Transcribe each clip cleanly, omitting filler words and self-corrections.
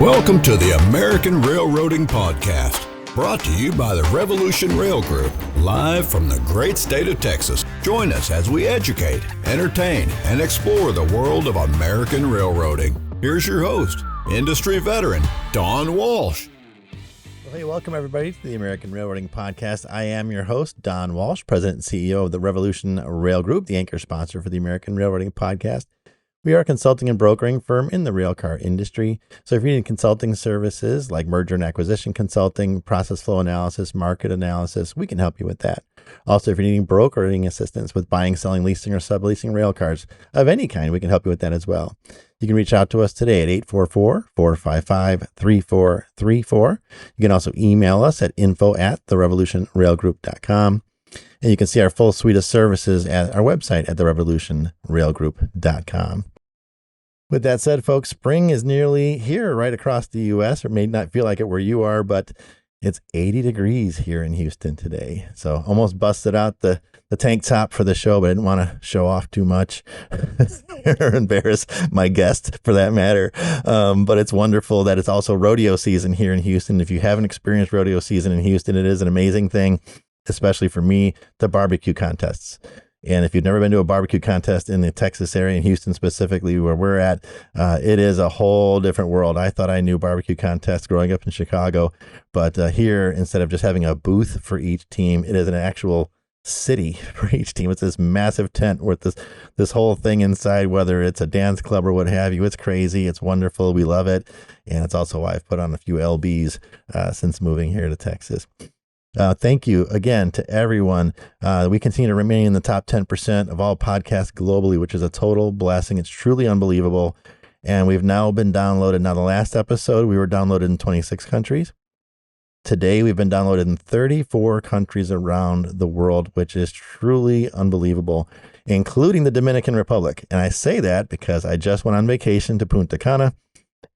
Welcome to the American Railroading Podcast, brought to you by the Revolution Rail Group, live from the great state of Texas. Join us as we educate, entertain, and explore the world of American railroading. Here's your host, industry veteran, Don Walsh. Well, hey, welcome everybody to the American Railroading Podcast. I am your host, Don Walsh, President and CEO of the Revolution Rail Group, the anchor sponsor for the American Railroading Podcast. We are a consulting and brokering firm in the railcar industry. So if you need consulting services like merger and acquisition consulting, process flow analysis, market analysis, we can help you with that. Also, if you're needing brokering assistance with buying, selling, leasing, or subleasing railcars of any kind, we can help you with that as well. You can reach out to us today at 844-455-3434. You can also email us at info@therevolutionrailgroup.com. And you can see our full suite of services at our website at therevolutionrailgroup.com. With that said, folks, spring is nearly here right across the U.S. It may not feel like it where you are, but it's 80 degrees here in Houston today. So almost busted out the tank top for the show, but I didn't want to show off too much or embarrass my guest for that matter. But it's wonderful that it's also rodeo season here in Houston. If you haven't experienced rodeo season in Houston, it is an amazing thing. Especially for me, the barbecue contests. And if you've never been to a barbecue contest in the Texas area, in Houston specifically, where we're at, it is a whole different world. I thought I knew barbecue contests growing up in Chicago, but here, instead of just having a booth for each team, it is an actual city for each team. It's this massive tent with this whole thing inside, whether it's a dance club or what have you. It's crazy. It's wonderful. We love it. And it's also why I've put on a few LBs since moving here to Texas. Thank you again to everyone. We continue to remain in the top 10% of all podcasts globally, which is a total blessing. It's truly unbelievable. And we've now been downloaded. Now, the last episode, we were downloaded in 26 countries. Today, we've been downloaded in 34 countries around the world, which is truly unbelievable, including the Dominican Republic. And I say that because I just went on vacation to Punta Cana.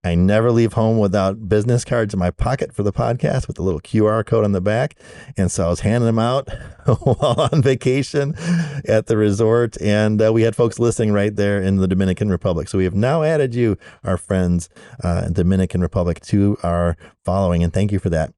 I never leave home without business cards in my pocket for the podcast with the little QR code on the back. And so I was handing them out while on vacation at the resort. And we had folks listening right there in the Dominican Republic. So we have now added you, our friends, Dominican Republic, to our following. And thank you for that.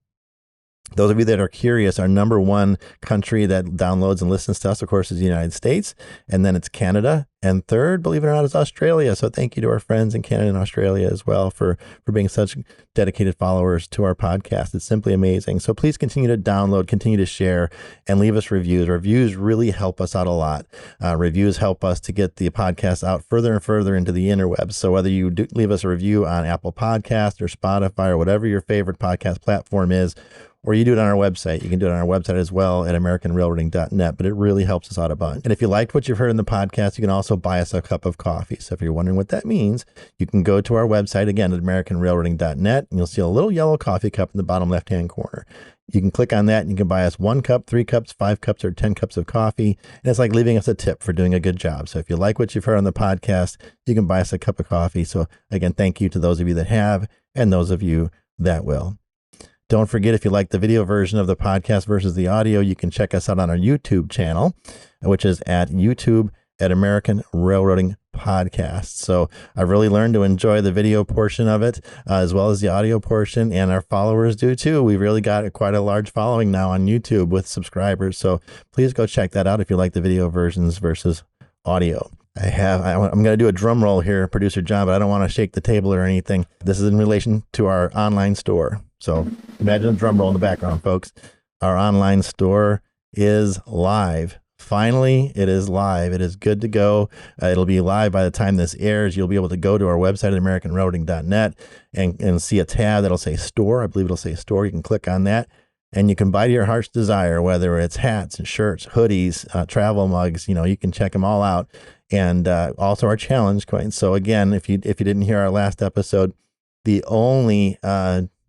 Those of you that are curious, our number one country that downloads and listens to us, of course, is the United States. And then it's Canada. And third, believe it or not, is Australia. So thank you to our friends in Canada and Australia as well for being such dedicated followers to our podcast. It's simply amazing. So please continue to download, continue to share, and leave us reviews. Reviews really help us out a lot. Reviews help us to get the podcast out further and further into the interwebs. So whether you do leave us a review on Apple Podcasts or Spotify or whatever your favorite podcast platform is, or you do it on our website. You can do it on our website as well at AmericanRailroading.net, but it really helps us out a bunch. And if you liked what you've heard in the podcast, you can also buy us a cup of coffee. So if you're wondering what that means, you can go to our website again at AmericanRailroading.net, and you'll see a little yellow coffee cup in the bottom left-hand corner. You can click on that and you can buy us 1 cup, 3 cups, 5 cups, or 10 cups of coffee. And it's like leaving us a tip for doing a good job. So if you like what you've heard on the podcast, you can buy us a cup of coffee. So again, thank you to those of you that have and those of you that will. Don't forget, if you like the video version of the podcast versus the audio, you can check us out on our YouTube channel, which is at YouTube at American Railroading Podcast. So I've really learned to enjoy the video portion of it as well as the audio portion, and our followers do too. We've really got quite a large following now on YouTube with subscribers. So please go check that out if you like the video versions versus audio. I'm going to do a drum roll here, Producer John, but I don't want to shake the table or anything. This is in relation to our online store. So imagine a drum roll in the background, folks. Our online store is live. Finally, it is live. It is good to go. It'll be live by the time this airs. You'll be able to go to our website at AmericanRailroading.net and see a tab that'll say store. I believe it'll say store. You can click on that. And you can buy to your heart's desire, whether it's hats and shirts, hoodies, travel mugs. You can check them all out. And also our challenge coins. So again, if you didn't hear our last episode, the only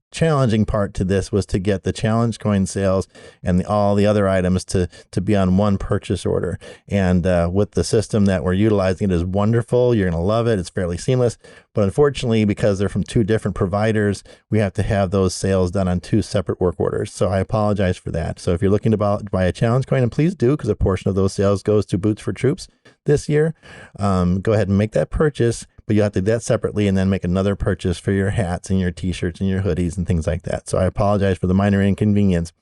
challenging part to this was to get the challenge coin sales and all the other items to be on one purchase order. And with the system that we're utilizing, it is wonderful. You're going to love it. It's fairly seamless. But unfortunately, because they're from 2 different providers, we have to have those sales done on 2 separate work orders. So I apologize for that. So if you're looking to buy a challenge coin, and please do, because a portion of those sales goes to Boots for Troops this year, go ahead and make that purchase. but you have to do that separately and then make another purchase for your hats and your t-shirts and your hoodies and things like that. So I apologize for the minor inconvenience,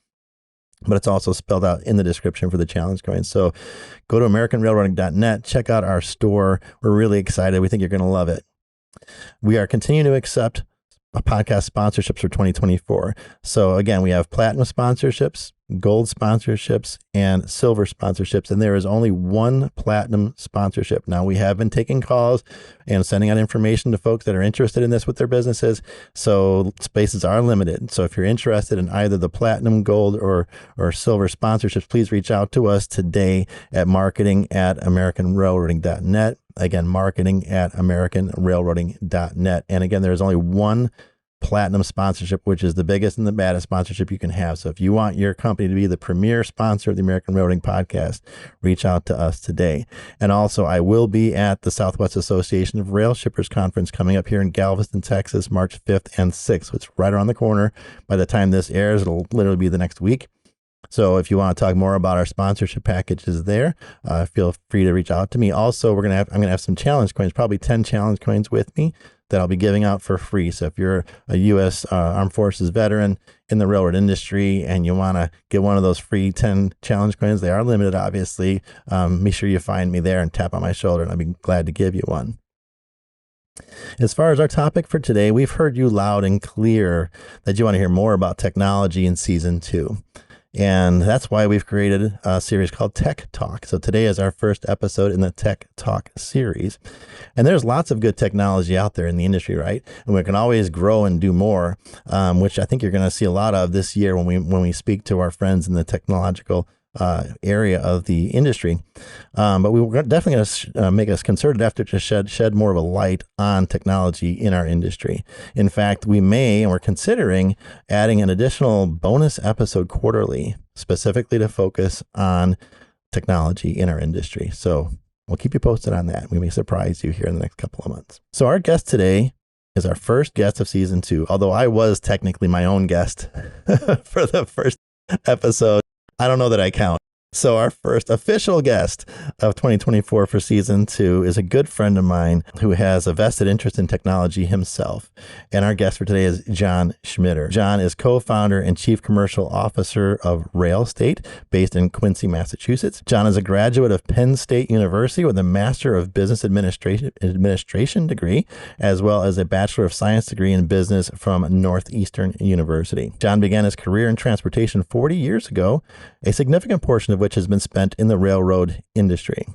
but it's also spelled out in the description for the challenge coins. So go to AmericanRailroading.net, check out our store. We're really excited. We think you're going to love it. We are continuing to accept podcast sponsorships for 2024. So again, we have platinum sponsorships, gold sponsorships, and silver sponsorships. And there is only one platinum sponsorship. Now, we have been taking calls and sending out information to folks that are interested in this with their businesses. So spaces are limited. So if you're interested in either the platinum, gold, or silver sponsorships, please reach out to us today at marketing@americanrailroading.net. Again, marketing@americanrailroading.net. And again, there's only one platinum sponsorship, which is the biggest and the baddest sponsorship you can have. So if you want your company to be the premier sponsor of the American Railroading Podcast, reach out to us today. And also, I will be at the Southwest Association of Rail Shippers Conference coming up here in Galveston, Texas, March 5th and 6th. So it's right around the corner. By the time this airs, it'll literally be the next week. So if you want to talk more about our sponsorship packages there, feel free to reach out to me. Also, I'm going to have some challenge coins, probably 10 challenge coins with me that I'll be giving out for free. So if you're a U.S. Armed Forces veteran in the railroad industry and you want to get one of those free 10 challenge coins, they are limited, obviously. Make sure you find me there and tap on my shoulder, and I'll be glad to give you one. As far as our topic for today, we've heard you loud and clear that you want to hear more about technology in season 2. And that's why we've created a series called Tech Talk. So today is our first episode in the Tech Talk series. And there's lots of good technology out there in the industry, right? And we can always grow and do more, which I think you're going to see a lot of this year when we speak to our friends in the technological area of the industry. But we were definitely going to make a concerted effort to shed more of a light on technology in our industry. In fact, we may, and we're considering adding an additional bonus episode quarterly, specifically to focus on technology in our industry. So we'll keep you posted on that. We may surprise you here in the next couple of months. So our guest today is our first guest of season 2, although I was technically my own guest for the first episode. I don't know that I count. So our first official guest of 2024 for season 2 is a good friend of mine who has a vested interest in technology himself. And our guest for today is John Schmitter. John is co-founder and chief commercial officer of RailState, based in Quincy, Massachusetts. John is a graduate of Penn State University with a Master of Business Administration degree, as well as a Bachelor of Science degree in business from Northeastern University. John began his career in transportation 40 years ago, a significant portion of which has been spent in the railroad industry.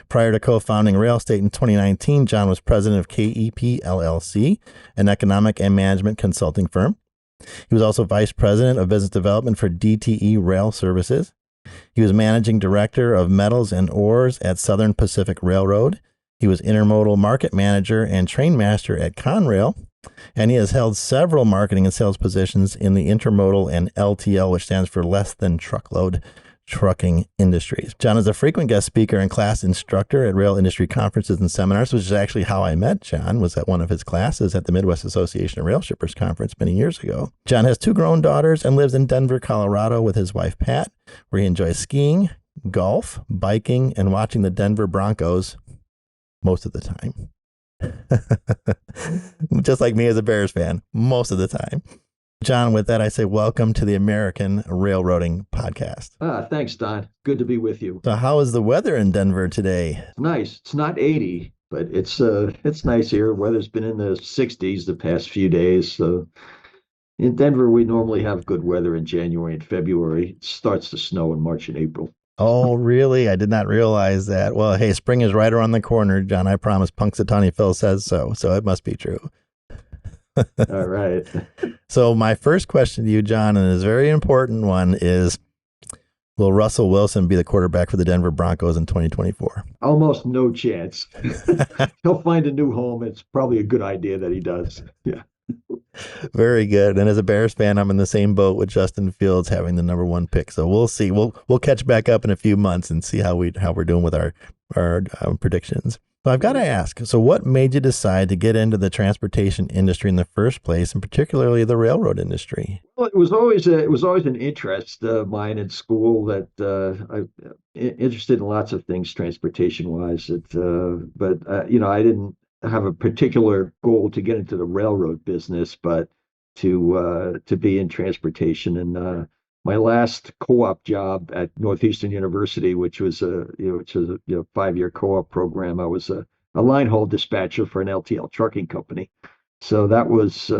Prior to co-founding RailState in 2019, John was president of KEP LLC, an economic and management consulting firm. He was also vice president of business development for DTE Rail Services. He was managing director of metals and ores at Southern Pacific Railroad. He was intermodal market manager and train master at Conrail. And he has held several marketing and sales positions in the intermodal and LTL, which stands for less than truckload, trucking industries. John is a frequent guest speaker and class instructor at rail industry conferences and seminars, which is actually how I met John, was at one of his classes at the Midwest Association of Rail Shippers Conference many years ago. John has 2 grown daughters and lives in Denver, Colorado with his wife, Pat, where he enjoys skiing, golf, biking, and watching the Denver Broncos most of the time. Just like me as a Bears fan, most of the time. John, with that, I say welcome to the American Railroading Podcast. Thanks, Don. Good to be with you. So how is the weather in Denver today? It's nice. It's not 80, but it's nice here. Weather's been in the 60s the past few days. So in Denver, we normally have good weather in January and February. It starts to snow in March and April. Oh, really? I did not realize that. Well, hey, spring is right around the corner, John. I promise. Punxsutawney Phil says so it must be true. All right. So my first question to you, John, and is a very important one, is will Russell Wilson be the quarterback for the Denver Broncos in 2024? Almost no chance. He'll find a new home. It's probably a good idea that he does. Yeah. Very good. And as a Bears fan, I'm in the same boat with Justin Fields having the number 1 pick. So we'll see. We'll catch back up in a few months and see how we're doing with our predictions. So I've got to ask, so what made you decide to get into the transportation industry in the first place, and particularly the railroad industry? Well, it was always an interest of mine in school that I'm interested in lots of things transportation wise. But I didn't have a particular goal to get into the railroad business, but to be in transportation. And my last co-op job at Northeastern University, which was a 5-year co-op program, I was a line haul dispatcher for an LTL trucking company. So that was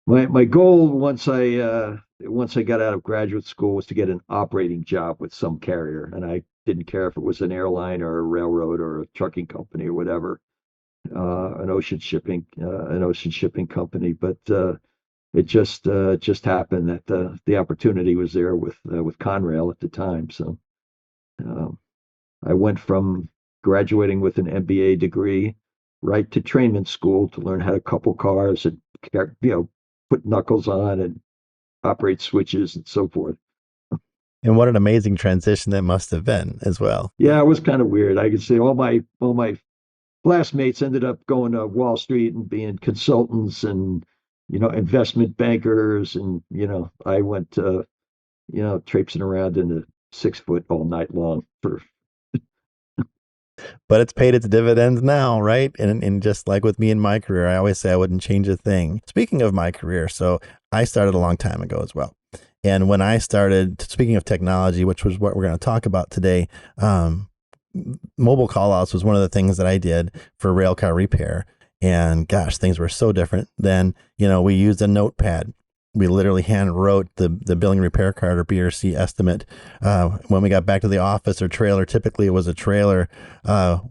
my goal once I got out of graduate school was to get an operating job with some carrier, and I didn't care if it was an airline or a railroad or a trucking company or whatever, an ocean shipping company. But it just happened that the opportunity was there with Conrail at the time. So um, I went from graduating with an MBA degree right to trainment school to learn how to couple cars and put knuckles on and operate switches and so forth. And what an amazing transition that must have been as well. Yeah, it was kind of weird. I could say all my classmates ended up going to Wall Street and being consultants and investment bankers, and I went traipsing around in the 6 foot all night long for. But it's paid its dividends now, right? And just like with me in my career, I always say I wouldn't change a thing. Speaking of my career, so I started a long time ago as well. And when I started, speaking of technology, which was what we're going to talk about today, mobile callouts was one of the things that I did for railcar repair. And gosh, things were so different. Then, we used a notepad. We literally hand wrote the billing repair card or BRC estimate. When we got back to the office or trailer, typically it was a trailer,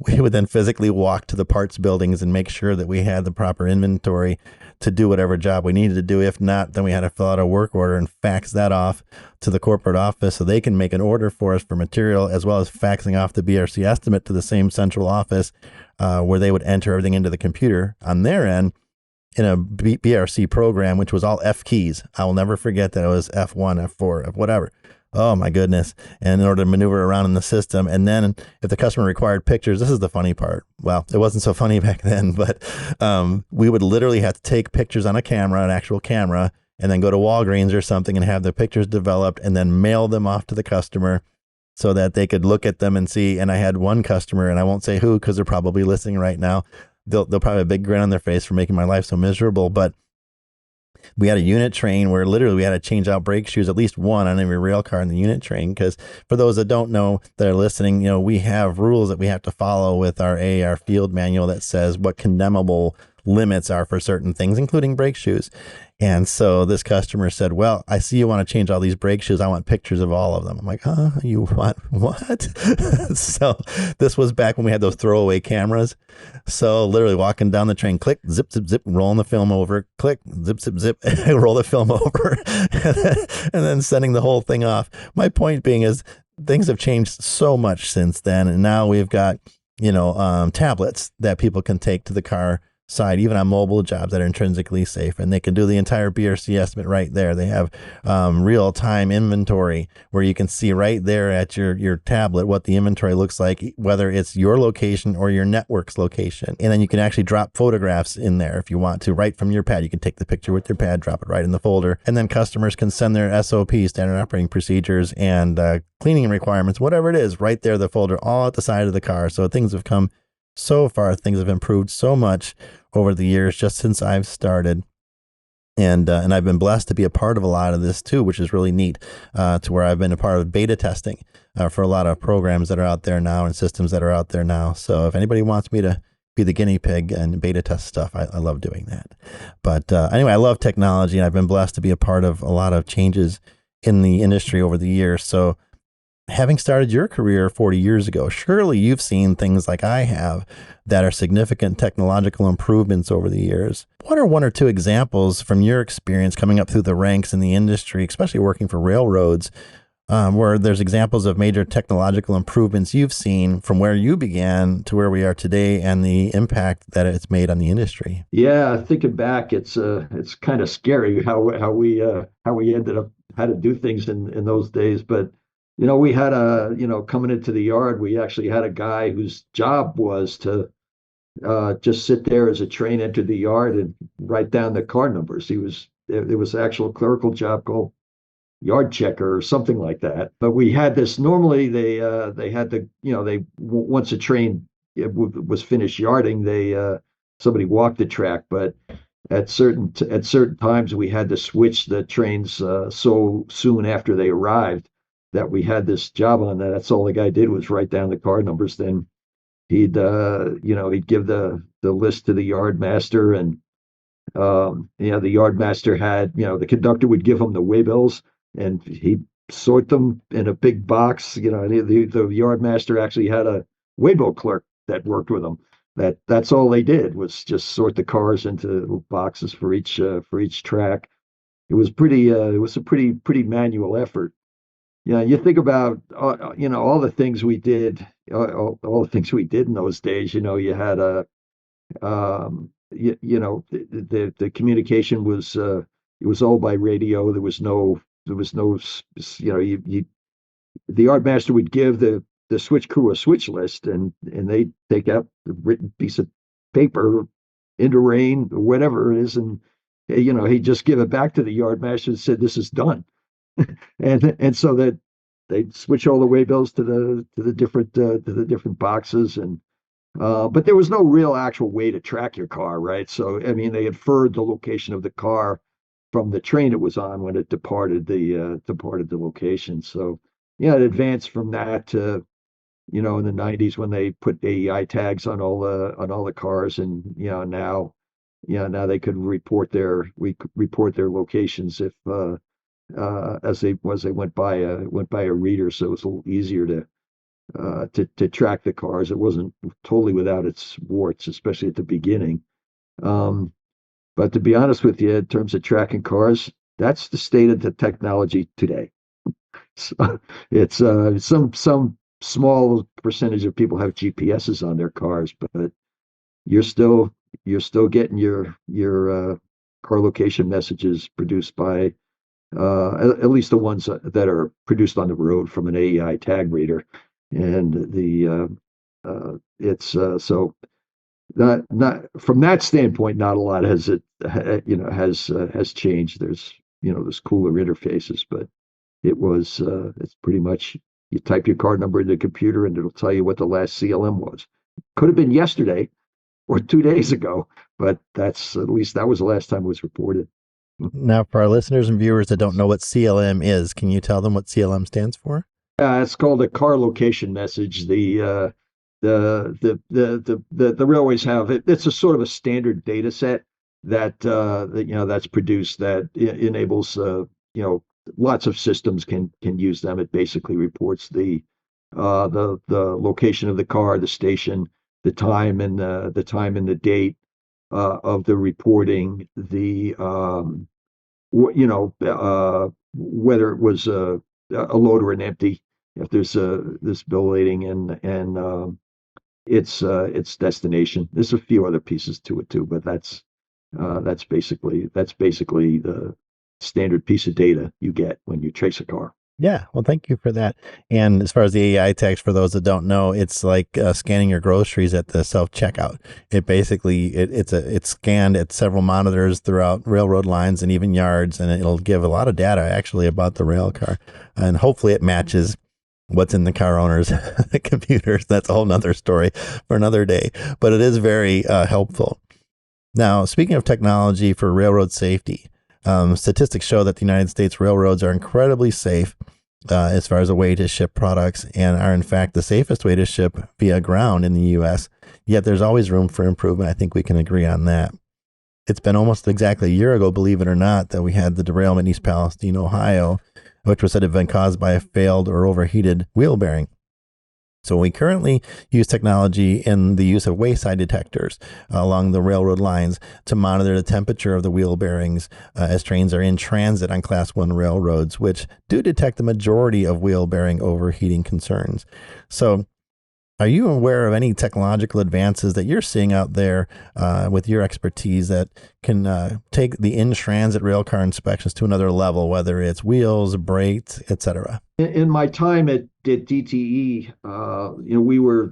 we would then physically walk to the parts buildings and make sure that we had the proper inventory to do whatever job we needed to do. If not, then we had to fill out a work order and fax that off to the corporate office so they can make an order for us for material, as well as faxing off the BRC estimate to the same central office where they would enter everything into the computer on their end in a BRC program, which was all F keys. I will never forget that it was F1, F4, F whatever. Oh my goodness. And in order to maneuver around in the system. And then if the customer required pictures, this is the funny part. Well, it wasn't so funny back then, but we would literally have to take pictures on a camera, an actual camera, and then go to Walgreens or something and have the pictures developed and then mail them off to the customer so that they could look at them and see. And I had one customer, and I won't say who because they're probably listening right now. They'll probably have a big grin on their face for making my life so miserable. But we had a unit train where literally we had to change out brake shoes, at least one on every rail car in the unit train. Because for those that don't know that are listening, we have rules that we have to follow with our AAR field manual that says what condemnable limits are for certain things, including brake shoes. And so this customer said, well, I see you want to change all these brake shoes. I want pictures of all of them. I'm like, huh? You want what? So this was back when we had those throwaway cameras. So literally walking down the train, click, zip, zip, zip, rolling the film over, click, zip, zip, zip, roll the film over, and then sending the whole thing off. My point being is things have changed so much since then. And now we've got, tablets that people can take to the car side, even on mobile jobs that are intrinsically safe, and they can do the entire BRC estimate right there. They have real-time inventory where you can see right there at your tablet what the inventory looks like, whether it's your location or your network's location. And then you can actually drop photographs in there if you want to, right from your pad. You can take the picture with your pad, drop it right in the folder, and then customers can send their SOPs, standard operating procedures, and cleaning requirements, whatever it is, right there, the folder, all at the side of the car. So things have come so far. Things have improved so much over the years just since I've started. And I've been blessed to be a part of a lot of this too, which is really neat, to where I've been a part of beta testing for a lot of programs that are out there now and systems that are out there now. So if anybody wants me to be the guinea pig and beta test stuff, I love doing that. But anyway, I love technology, and I've been blessed to be a part of a lot of changes in the industry over the years. So having started your career 40 years ago, surely you've seen things like I have that are significant technological improvements over the years. What are one or two examples from your experience coming up through the ranks in the industry, especially working for railroads, where there's examples of major technological improvements you've seen from where you began to where we are today and the impact that it's made on the industry? Yeah, thinking back, it's kind of scary how we ended up how to do things in those days. But we had coming into the yard, we actually had a guy whose job was to just sit there as a train entered the yard and write down the car numbers. It was an actual clerical job called yard checker or something like that. But we had this, normally they had to, once a train was finished yarding, somebody walked the track, but at certain times we had to switch the trains so soon after they arrived that we had this job on that. That's all the guy did was write down the car numbers. Then he'd give the list to the yard master, and the yard master had, the conductor would give him the waybills, and he'd sort them in a big box. The yard master actually had a waybill clerk that worked with him. That's all they did was just sort the cars into boxes for each track. It was a pretty manual effort. You think about all the things we did, all the things we did in those days. You had a the communication was it was all by radio. There was no the yard master would give the switch crew a switch list, and they take out the written piece of paper into rain or whatever it is, and he'd just give it back to the yard master and said, "This is done." And so that they'd switch all the waybills to the different boxes. And but there was no real actual way to track your car, right? So I mean, they inferred the location of the car from the train it was on when it departed the location. So yeah, it advanced from that to in the 90s when they put AEI tags on all the cars. And now they could report their locations if as they went by a reader. So it was a little easier to track the cars. It wasn't totally without its warts, especially at the beginning. Um, but to be honest with you, in terms of tracking cars, that's the state of the technology today. So it's some small percentage of people have GPSs on their cars, but you're still getting your car location messages produced by at least the ones that are produced on the road from an AEI tag reader. And the it's so not from that standpoint, not a lot has changed. There's cooler interfaces, but it's pretty much you type your car number in the computer and it'll tell you what the last CLM was. Could have been yesterday or 2 days ago, but at least that was the last time it was reported. Now, for our listeners and viewers that don't know what CLM is, can you tell them what CLM stands for? It's called a car location message. The railways have it. It's a sort of a standard data set that's produced that enables lots of systems can use them. It basically reports the location of the car, the station, the time and the date of the reporting, whether it was a load or an empty, if there's this bill waiting, and its destination. There's a few other pieces to it too, but that's basically the standard piece of data you get when you trace a car. Yeah, well, thank you for that. And as far as the AI tags, for those that don't know, it's like scanning your groceries at the self-checkout. It basically, it's scanned at several monitors throughout railroad lines and even yards, and it'll give a lot of data actually about the rail car. And hopefully it matches what's in the car owner's computers. That's a whole nother story for another day, but it is very helpful. Now, speaking of technology for railroad safety, statistics show that the United States railroads are incredibly safe as far as a way to ship products, and are in fact the safest way to ship via ground in the U.S. Yet there's always room for improvement. I think we can agree on that. It's been almost exactly a year ago, believe it or not, that we had the derailment in East Palestine, Ohio, which was said to have been caused by a failed or overheated wheel bearing. So we currently use technology in the use of wayside detectors along the railroad lines to monitor the temperature of the wheel bearings as trains are in transit on Class 1 railroads, which do detect the majority of wheel bearing overheating concerns. So are you aware of any technological advances that you're seeing out there with your expertise that can take the in-transit railcar inspections to another level, whether it's wheels, brakes, etc.? In my time at DTE,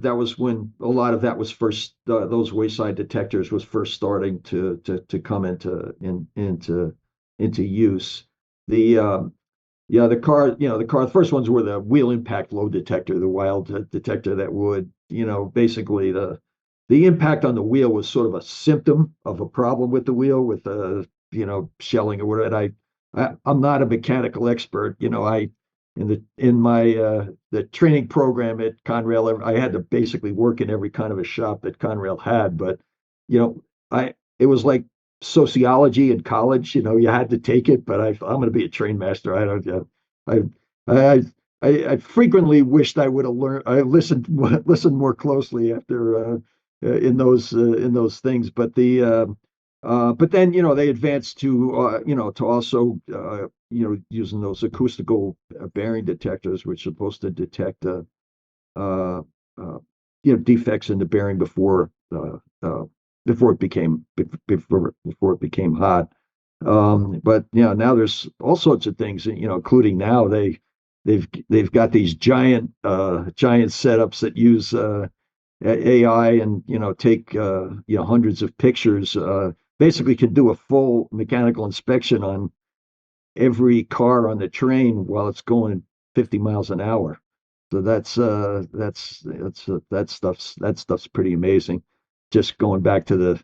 that was when a lot of that was first. Those wayside detectors was first starting to come into use. The the first ones were the wheel impact load detector, the wild detector that would, basically the impact on the wheel was sort of a symptom of a problem with the wheel, with shelling or whatever. And I'm not a mechanical expert. I in my the training program at Conrail, I had to basically work in every kind of a shop that Conrail had. But I it was like sociology in college. You had to take it. But I'm going to be a train master. I don't. I I I frequently wished I would have learned. I listened more closely after in those things. But then they advanced to also using those acoustical bearing detectors, which are supposed to detect uh, uh, defects in the bearing before it became hot. But now there's all sorts of things, including now they've got these giant setups that use AI and take hundreds of pictures. Basically, can do a full mechanical inspection on every car on the train while it's going 50 miles an hour. So that stuff's pretty amazing. Just going back to the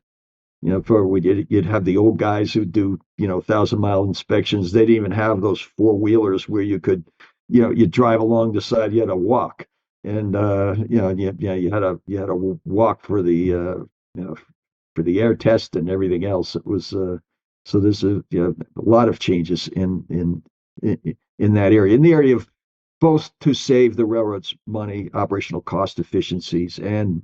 before you'd have the old guys who do 1,000-mile inspections. They didn't even have those four-wheelers where you could you drive along the side. You had to walk, and you had to walk for for the air test and everything else. It was so there's a lot of changes in that area, in the area of both to save the railroads money, operational cost efficiencies, and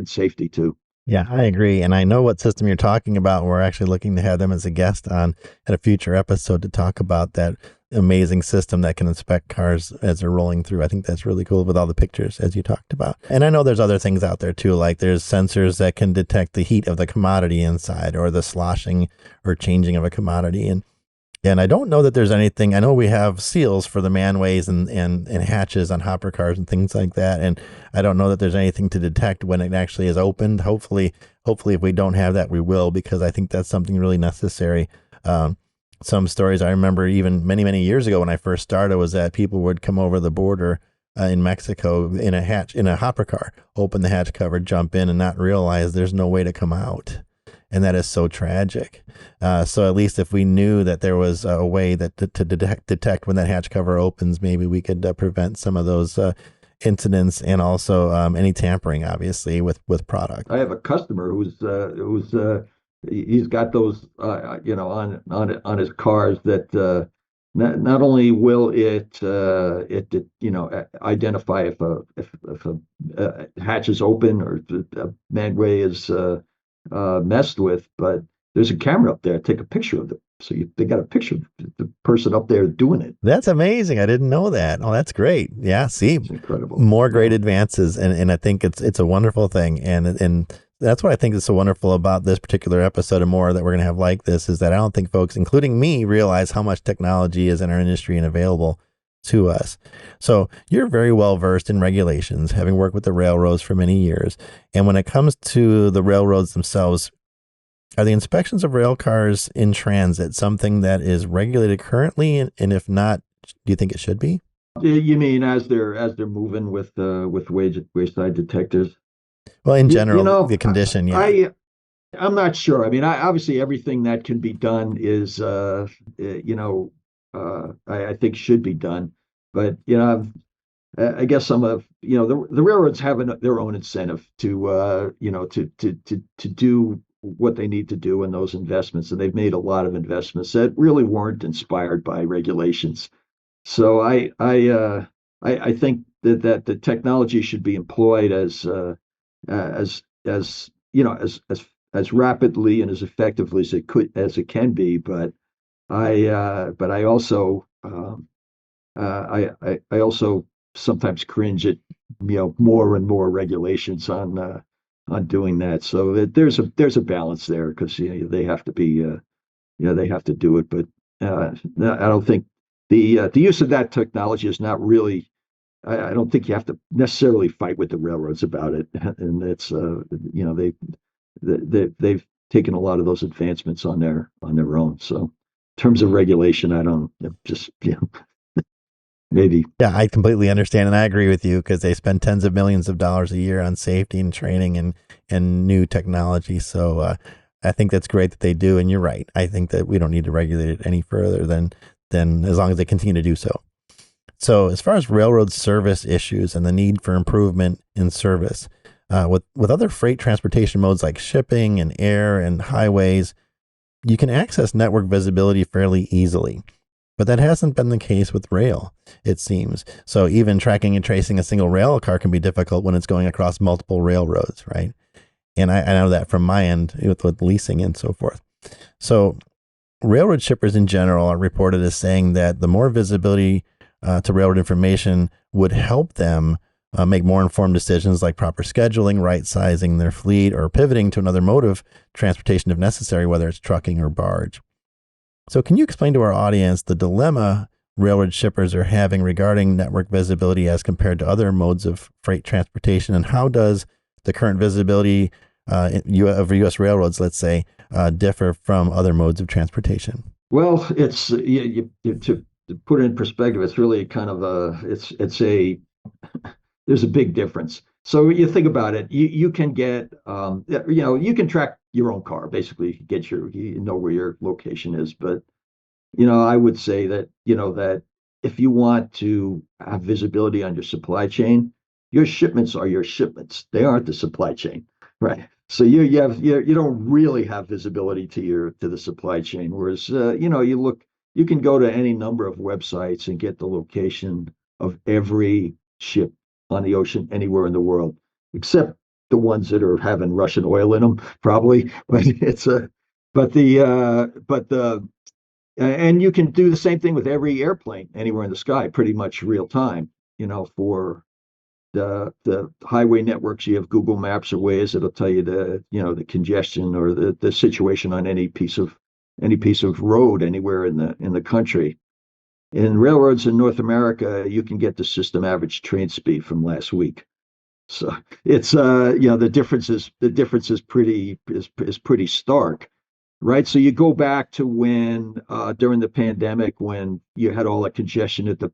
safety too. Yeah, I agree. And I know what system you're talking about. We're actually looking to have them as a guest on at a future episode to talk about that amazing system that can inspect cars as they're rolling through. I think that's really cool with all the pictures as you talked about. And I know there's other things out there too, like there's sensors that can detect the heat of the commodity inside or the sloshing or changing of a commodity. And I don't know that there's anything. I know we have seals for the manways and hatches on hopper cars and things like that. And I don't know that there's anything to detect when it actually is opened. Hopefully if we don't have that, we will, because I think that's something really necessary. Some stories I remember even many, many years ago when I first started was that people would come over the border in Mexico in a hopper car, open the hatch cover, jump in, and not realize there's no way to come out. And that is so tragic. So at least if we knew that there was a way that to detect when that hatch cover opens, maybe we could prevent some of those incidents, and also any tampering, obviously, with product. I have a customer who's he's got those on his cars that not only will it identify if a hatch is open or if a manway is messed with, but there's a camera up there. Take a picture of it. So they got a picture of the person up there doing it. That's amazing. I didn't know that. Oh, that's great. Yeah. See, it's incredible. More great advances. And I think it's a wonderful thing. And that's what I think is so wonderful about this particular episode and more that we're going to have like this, is that I don't think folks, including me, realize how much technology is in our industry and available to us. So you're very well versed in regulations, having worked with the railroads for many years. And when it comes to the railroads themselves, are the inspections of rail cars in transit something that is regulated currently? And if not, do you think it should be? You mean as they're moving with wayside detectors? Well, in general, the condition, yeah. I'm not sure. I mean, obviously everything that can be done is I think should be done. But I guess some of the railroads have their own incentive to to do what they need to do in those investments, and they've made a lot of investments that really weren't inspired by regulations. So I think that the technology should be employed as rapidly and as effectively as it can be. But I also I also sometimes cringe at more and more regulations on doing that. So there's a balance there, because they have to be they have to do it. But I don't think the use of that technology is not really. I don't think you have to necessarily fight with the railroads about it, and it's they've taken a lot of those advancements on their own. So in terms of regulation, I don't just maybe. Yeah, I completely understand, and I agree with you because they spend tens of millions of dollars a year on safety and training and new technology. So I think that's great that they do, and you're right. I think that we don't need to regulate it any further than as long as they continue to do so. So as far as railroad service issues and the need for improvement in service, with other freight transportation modes like shipping and air and highways, you can access network visibility fairly easily. But that hasn't been the case with rail, it seems. So even tracking and tracing a single rail car can be difficult when it's going across multiple railroads, right? And I know that from my end with leasing and so forth. So railroad shippers in general are reported as saying that the more visibility to railroad information would help them make more informed decisions like proper scheduling, right sizing their fleet, or pivoting to another mode of transportation if necessary, whether it's trucking or barge. So can you explain to our audience the dilemma railroad shippers are having regarding network visibility as compared to other modes of freight transportation, and how does the current visibility of U.S. railroads, let's say, differ from other modes of transportation? Well, it's to put it in perspective, it's really kind of it's a there's a big difference. So you think about it, you can get you can track your own car, basically get you know where your location is. But I would say that that if you want to have visibility on your supply chain, your shipments are your shipments. They aren't the supply chain, right? So you don't really have visibility to the supply chain. Whereas you can go to any number of websites and get the location of every ship on the ocean anywhere in the world, except the ones that are having Russian oil in them, probably. But it's a but the and you can do the same thing with every airplane anywhere in the sky, pretty much real time. For the highway networks, you have Google Maps or Waze that'll tell you the congestion or the situation on any piece of road anywhere in the country. In railroads in North America, you can get the system average train speed from last week. So it's the difference is pretty stark, right? So you go back to when during the pandemic, when you had all that congestion at the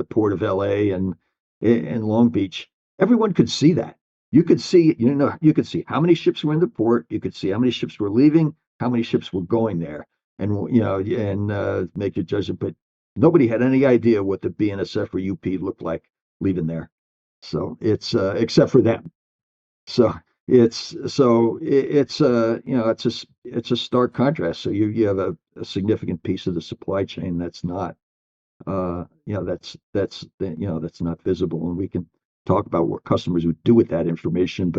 port of LA and Long Beach. Everyone could see that. You could see how many ships were in the port, you could see how many ships were leaving, how many ships were going there, and make your judgment. But nobody had any idea what the BNSF or UP looked like leaving there. So it's except for them. So it's a stark contrast. So you have a significant piece of the supply chain that's not that's not visible, and we can talk about what customers would do with that information,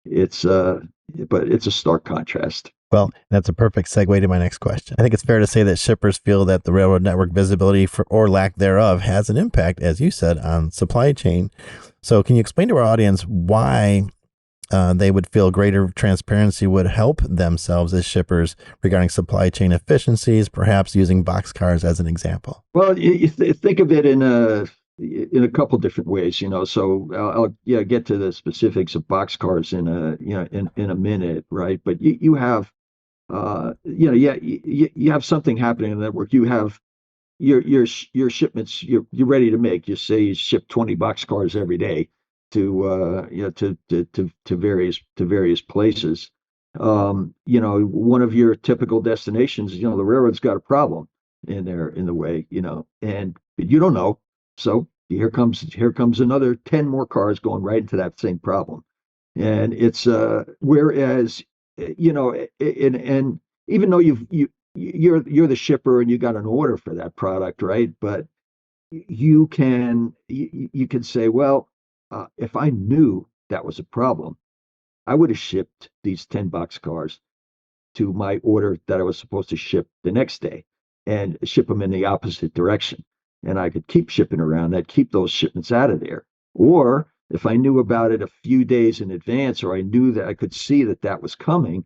it's uh but it's a stark contrast. Well, that's a perfect segue to my next question. I think it's fair to say that shippers feel that the railroad network visibility or lack thereof has an impact, as you said, on supply chain. So can you explain to our audience why they would feel greater transparency would help themselves as shippers regarding supply chain efficiencies, perhaps using boxcars as an example? Well, you think of it in a couple different ways, So I'll get to the specifics of boxcars in a minute, right? But you have you have something happening in the network. You have your shipments. You're ready to make. You say you ship 20 boxcars every day to various places. One of your typical destinations, the railroad's got a problem in the way, and you don't know. So here comes another 10 more cars going right into that same problem. And it's whereas and even though you're the shipper and you got an order for that product, right? But you can say, well, if I knew that was a problem, I would have shipped these 10 box cars to my order that I was supposed to ship the next day and ship them in the opposite direction. And I could keep shipping around. I'd keep those shipments out of there. Or if I knew about it a few days in advance, or I knew that I could see that was coming,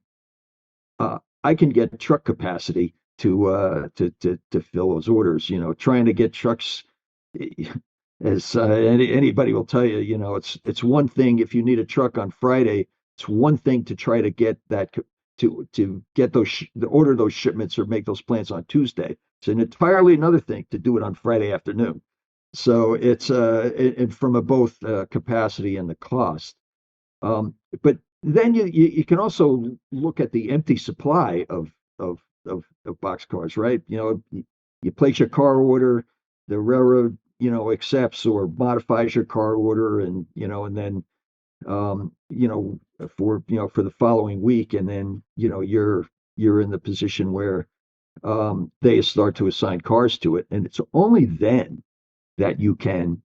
I can get truck capacity to fill those orders. Trying to get trucks, as anybody will tell you, it's one thing if you need a truck on Friday. It's one thing to try to get that to get to order those shipments or make those plans on Tuesday. It's an entirely another thing to do it on Friday afternoon. So it's from a both capacity and the cost. Um, but then you can also look at the empty supply of boxcars, right? You place your car order, the railroad, accepts or modifies your car order, and then for the following week, and then you're in the position where they start to assign cars to it, and it's only then that you can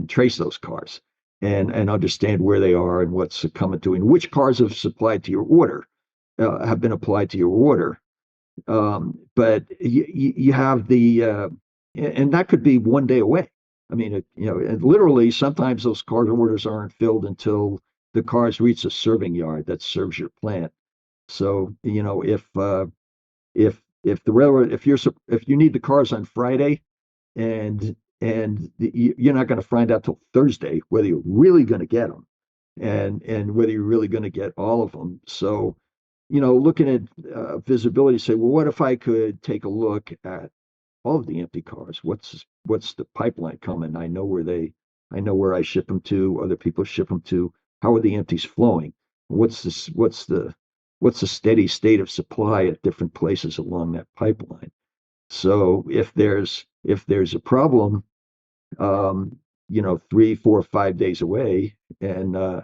trace those cars and understand where they are and what's coming to, and which cars have supplied to your order, have been applied to your order. But you have and that could be one day away. I mean, and literally sometimes those car orders aren't filled until the cars reach a serving yard that serves your plant. So, if the railroad, if you need the cars on Friday, you're not going to find out till Thursday whether you're really going to get them, and whether you're really going to get all of them. So, looking at visibility, say, well, what if I could take a look at all of the empty cars? What's the pipeline coming? I know where I ship them to. Other people ship them to. How are the empties flowing? What's this? What's the steady state of supply at different places along that pipeline? So if there's a problem, 3, 4, 5 days away, and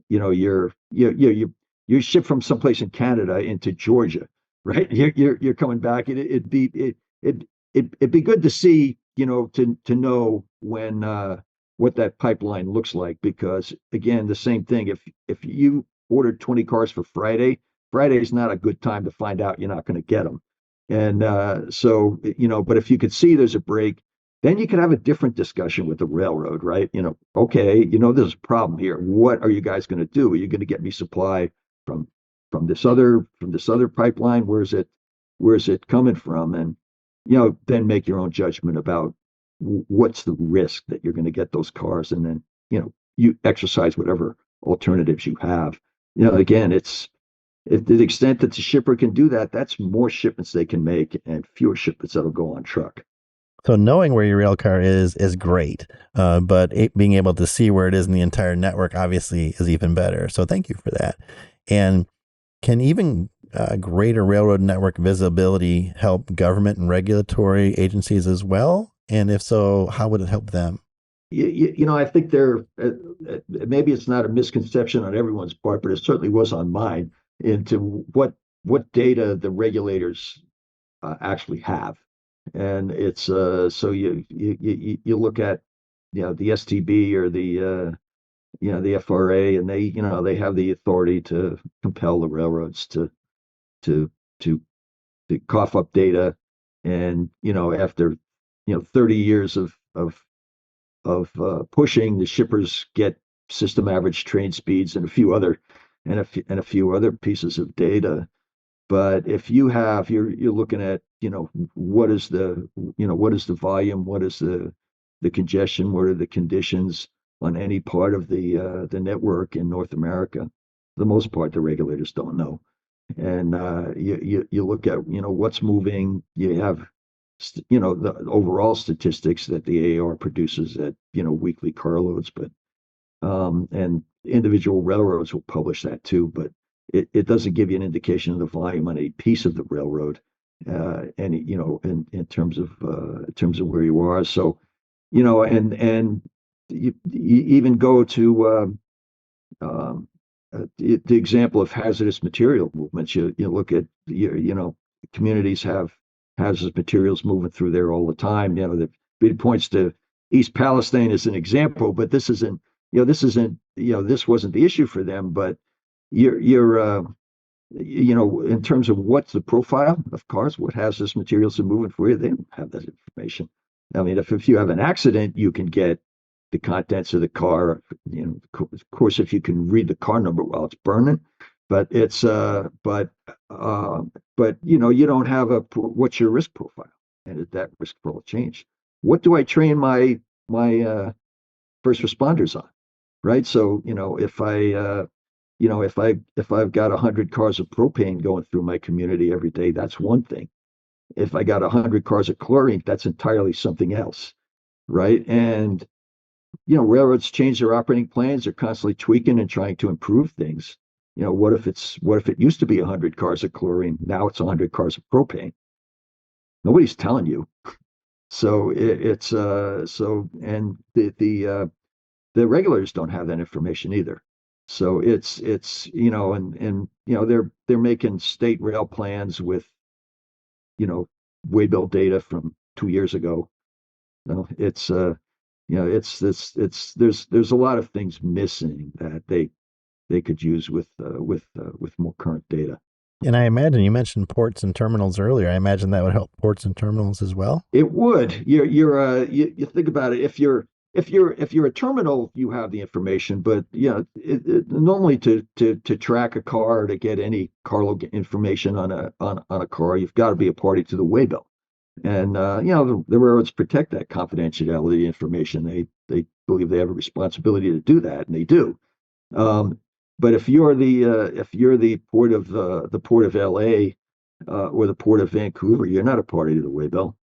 you ship from someplace in Canada into Georgia, right? You're coming back. It'd be good to see, to know when what that pipeline looks like, because again, the same thing. If you ordered 20 cars for Friday is not a good time to find out you're not going to get them. And so, but if you could see there's a break, then you could have a different discussion with the railroad, right? Okay, there's a problem here. What are you guys going to do? Are you going to get me supply from this other pipeline? Where's it coming from? And then make your own judgment about what's the risk that you're going to get those cars, and then you exercise whatever alternatives you have. Again, if to the extent that the shipper can do that, that's more shipments they can make and fewer shipments that'll go on truck. So knowing where your rail car is great, but being able to see where it is in the entire network obviously is even better. So thank you for that. And can even greater railroad network visibility help government and regulatory agencies as well? And if so, how would it help them? I think maybe it's not a misconception on everyone's part, but it certainly was on mine, into what data the regulators actually have. And it's so you look at the STB or the FRA, and they have the authority to compel the railroads to to to cough up data. And after 30 years of pushing, the shippers get system average train speeds and a few other pieces of data. But if you're looking at, what is the volume, what is the congestion, what are the conditions on any part of the network in North America? For the most part, the regulators don't know. And you look at what's moving. You have the overall statistics that the AAR produces at weekly carloads, but and individual railroads will publish that too, but it doesn't give you an indication of the volume on a piece of the railroad, in terms of where you are. So, and you even go to the example of hazardous material movements. You look at communities have hazardous materials moving through there all the time. It points to East Palestine as an example, but this wasn't the issue for them. But you're in terms of what's the profile of cars, what hazardous materials are moving for you, they don't have that information. I mean, if you have an accident, you can get the contents of the car. Of course, if you can read the car number while it's burning, but you don't have what's your risk profile, and is that risk profile change? What do I train my first responders on, right? So if I've got 100 cars of propane going through my community every day, that's one thing. If I got 100 cars of chlorine, that's entirely something else. right? And railroads change their operating plans. They're constantly tweaking and trying to improve things. What if it used to be 100 cars of chlorine? Now it's 100 cars of propane. Nobody's telling you. So it's so and the regulators don't have that information either. So it's and they're making state rail plans with waybill data from 2 years ago. It's there's a lot of things missing that they could use with more current data. And I imagine you mentioned ports and terminals earlier. I imagine that would help ports and terminals as well. It would. You think about it. If you're a terminal, you have the information, but normally to track a car, to get any carload information on a car, you've got to be a party to the waybill. And the railroads protect that confidentiality information. They believe they have a responsibility to do that, and they do. But if you're the port of L.A. Or the port of Vancouver, you're not a party to the waybill,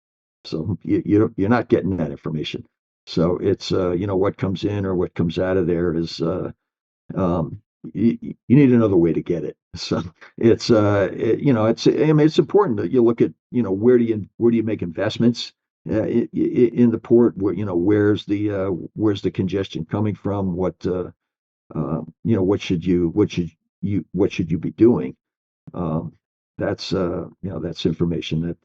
so you're not getting that information. So it's what comes in or what comes out of there is you need another way to get it. So it's important that you look at where do you make investments in the port, where where's the congestion coming from, what should you be doing. That's information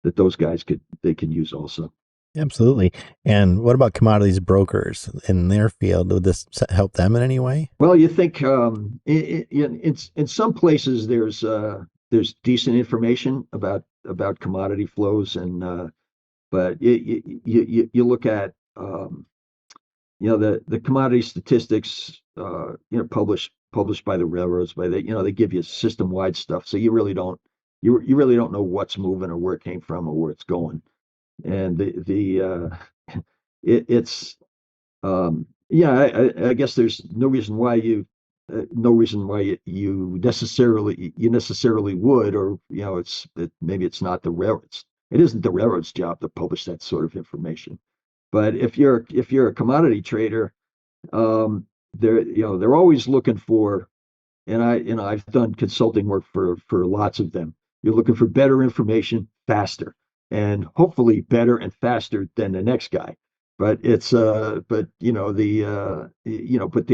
that those guys can use also. Absolutely. And what about commodities brokers in their field? Would this help them in any way? Well, you think in some places there's decent information about commodity flows, but you look at the commodity statistics published by the railroads, they give you system wide stuff, so you really don't know what's moving or where it came from or where it's going. And it's I guess there's no reason why you necessarily would, or maybe it's not the railroads. It isn't the railroad's job to publish that sort of information. But if you're a commodity trader, they're always looking for, and I've done consulting work for lots of them. You're looking for better information faster, and hopefully better and faster than the next guy. But but the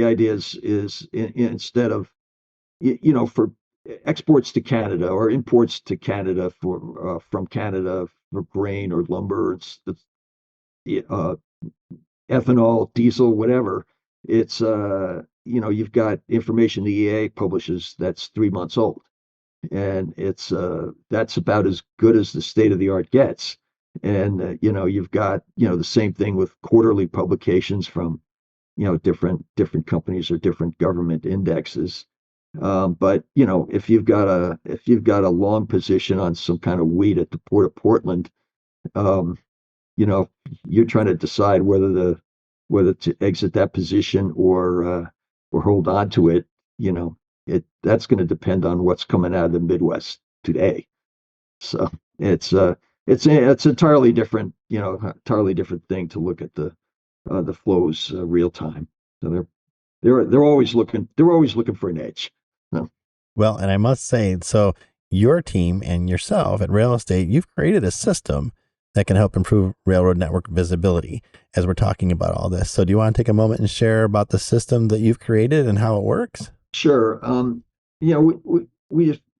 idea is instead of for exports to Canada or imports to Canada from Canada for grain or lumber, uh, ethanol, diesel, whatever. It's you've got information the EA publishes that's 3 months old, and that's about as good as the state of the art gets. And you've got the same thing with quarterly publications from different companies or different government indexes. But if you've got a long position on some kind of wheat at the port of Portland, um, you're trying to decide whether to exit that position or hold on to it. That's going to depend on what's coming out of the Midwest today. So it's entirely different, entirely different thing to look at the flows real time. So they're always looking for an edge. So, Well, and I must say, so your team and yourself at RailState, you've created a system that can help improve railroad network visibility as we're talking about all this. So do you want to take a moment and share about the system that you've created and how it works? sure.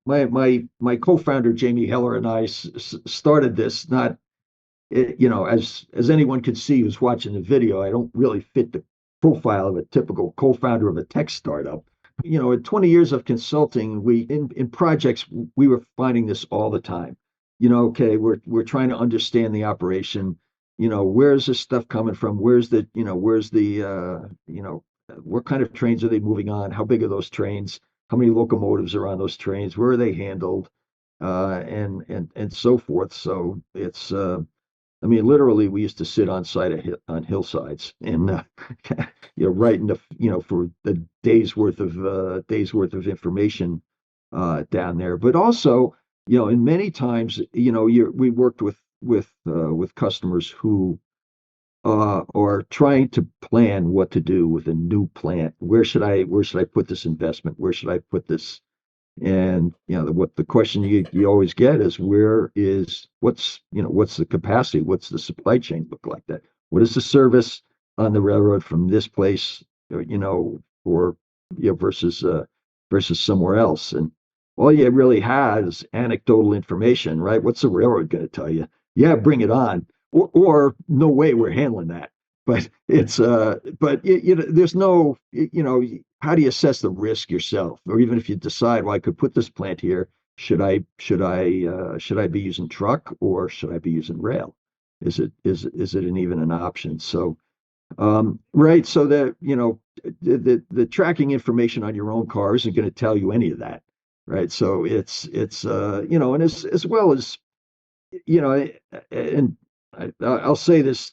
My co-founder Jamie Heller and I started this. Not as anyone could see who's watching the video, I don't really fit the profile of a typical co-founder of a tech startup. In 20 years of consulting, in projects we were finding this all the time. Okay, we're trying to understand the operation. Where's this stuff coming from? What kind of trains are they moving on? How big are those trains? How many locomotives are on those trains? Where are they handled? And so forth. So it's I mean, literally, we used to sit on on hillsides and writing for the days worth of information down there. But also, and many times, we worked with customers who or trying to plan what to do with a new plant. Where should I put this investment? Where should I put this? And what the question you always get is what's the capacity? What's the supply chain look like that? What is the service on the railroad from this place, or versus somewhere else? And all you really have is anecdotal information, right? What's the railroad going to tell you? Yeah, bring it on, or no way, we're handling that. But there's no, how do you assess the risk yourself? Or even if you decide, well, I could put this plant here, should I be using truck or should I be using rail? Is it even an option? So right, so that the tracking information on your own car isn't going to tell you any of that, right? So and as well as and I'll say this,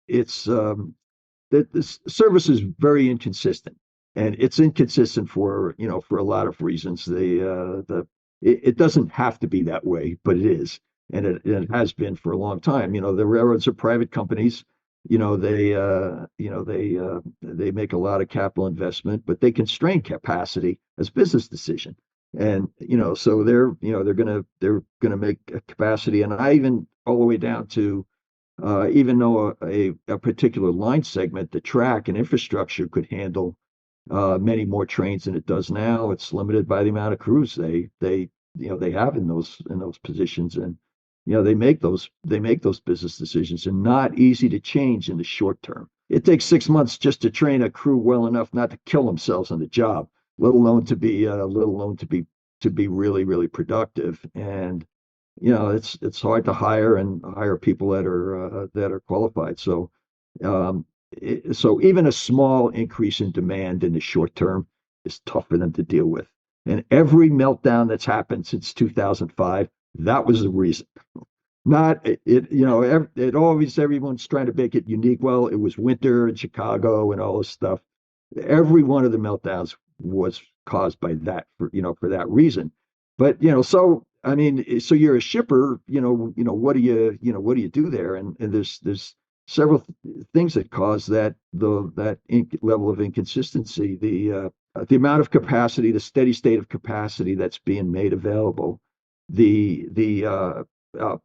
it's that this service is very inconsistent, and it's inconsistent for a lot of reasons. It doesn't have to be that way, but it is, and it has been for a long time. The railroads are private companies. They make a lot of capital investment, but they constrain capacity as business decision. And so they're gonna make a capacity, and I even all the way down to even though a particular line segment, the track and infrastructure could handle many more trains than it does now. It's limited by the amount of crews they have in those positions, and they make those business decisions, and not easy to change in the short term. It takes 6 months just to train a crew well enough not to kill themselves on the job, let alone to be really really productive. And it's hard to hire people that are qualified. So even a small increase in demand in the short term is tough for them to deal with. And every meltdown that's happened since 2005, that was the reason. Not it always, everyone's trying to make it unique. Well, it was winter in Chicago and all this stuff. Every one of the meltdowns was caused by that, for that reason. But so I mean, so you're a shipper, what do you do there? And there's several things that cause that level of inconsistency. The amount of capacity, the steady state of capacity that's being made available, the